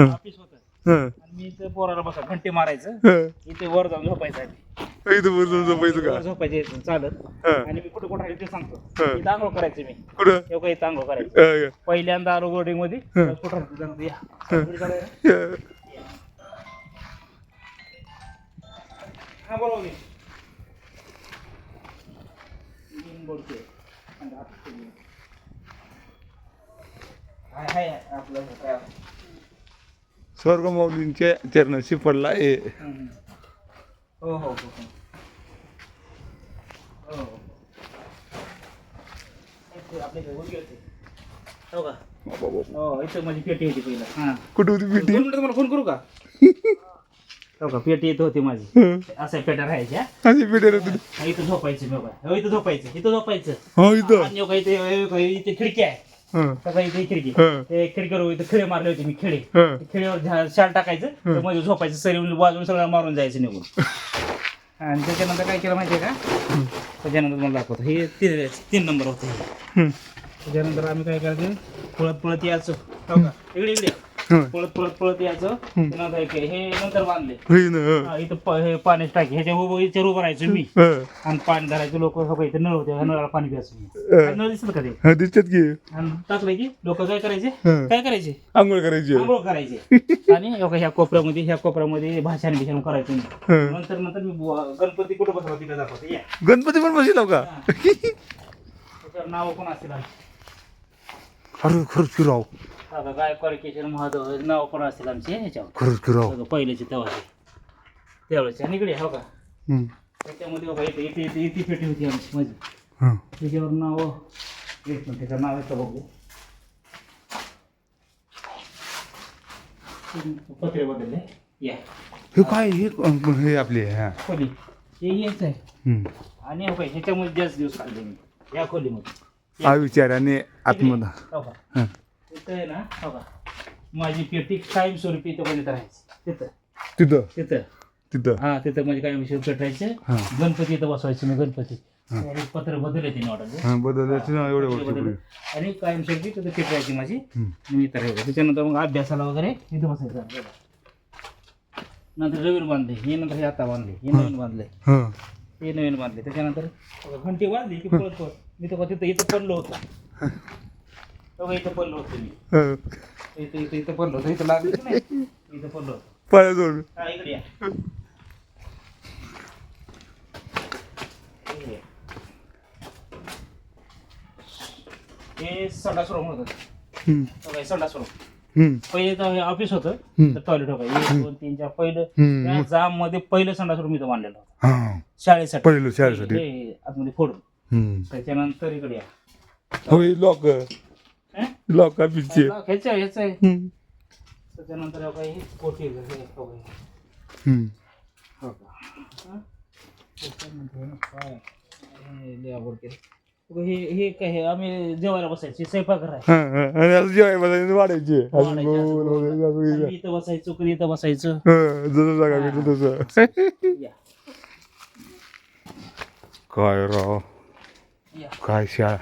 Office होतं आणि मी इथं पोराला बसा घंटे मारायचं इथे वर जाऊन झोपायचं इथं बसून झोपायचं का? वर झोपायचे चालत आणि मी कुठं कुठं आहे ते सांगतो इथं आंघोळ करायचं मी कुठं तेव्हा इथं आंघोळ करायचं पहिल्यांदा आलो बोर्डिंग मध्ये कुठं राहते या हा बरोबर आपलं काय स्वर्ग माऊलींच्या चरणाशी पडला आहे. हो हो हो हो आपल्या हो का हो इथं माझी पेटी होती पहिला हा कुठे होती पेटी? 2 मिनिटं मला फोन करू का हो का पेटी इथं होती माझी अशा पेट्या राहायच्या अशी पेटी होती. इथं झोपायचं हो इथं झोपायचं हो इथं आणि इथे खिडकी आहे सगळं इथे खिडकी ते खिडकीवर इथं खिळे मारले होते मी खिळे खिळेवर शाल टाकायचं मध्ये झोपायचं सरी बाजून सगळं मारून जायचं निघून आणि त्याच्यानंतर काय केलं माहितीये का त्याच्यानंतर मला दाखवतो हे 3 नंबर होते त्याच्यानंतर आम्ही काय करायचं पळत पळत यायचो हो का इकडे पळत यायचं त्यानंतर हे नंतर बांधले इथं हे पाण्याची टाकी ह्याच्या उभं राहायचो मी आणि पाणी धरायचं लोक इथे नळ होते नळाला पाणी प्यायचं नळ दिसत का ते दिसतात की आणि टाकलं की लोक काय करायचे आंघोळ करायची आणि ह्या कोपऱ्यामध्ये भाषण बिषण करायचं नंतर मी गणपती कुठं बसला तिकडे दाखवतो या गणपती पण बसला का? त्याच्यावर नाव कोण असतील खरंच की राव गायकवाड केशर महादेव नाव पण असतील आमचे ह्याच्यावर खरंच की राव पहिल्याचे तेव्हाचे आणि इकडे हो का त्याच्यामध्ये बघा इथे पेटी होती आमची माझी त्याच्यावर नाव एक मिनिट त्याचं नाव येतं बघू पत्रे बदलले या हे काय हे आपले खोली हे हेच आहे आणि हो ह्याच्यामध्ये जास्त दिवस काढले मी या खोलीमध्ये विचाराने आत्मदा हो का तिथं आहे ना हो का माझी पेटी कायमस्वरूपी इथं मध्ये राहायची तिथं हा तिथं म्हणजे कायमस्वरूपी पेटायचं गणपती इथं बसवायचं मी गणपती पत्र बदलले तिने ऑर्डर आणि कायमस्वरूपी तिथं पेटायची माझी मी इथं राहायचं त्याच्यानंतर मग अभ्यासाला वगैरे इथं बसायचं नंतर नवीन बांधले हे नंतर हे आता बांधले हे नवीन बांधले त्याच्यानंतर घंटी वाजली की पळत मी तर इथं पडलो होतो इथं पडलो होतो मी इथं पडलो होतो इथं लागलं नाही इथं पडलो होतो पाया जोड इकडे या हे संडास रूम होतं संडास रूम पहिले तर ऑफिस होतं टॉयलेट होतं 1 2 3 4 पहिलं जाम मध्ये पहिलं संडास रूम इथं बांधलेलं होतं शाळेसाठी आतमध्ये फोडून त्याच्यानंतर इकडे या लॉक ऑफिसचे ह्याच आहे त्याच्यानंतर काही पोटी हे काय आम्ही जेवायला बसायचे स्वयंपाक वाढायचे इथं बसायचो कधी इथं बसायचं जसं जागा भेटलं तसं काय राव काय शाळा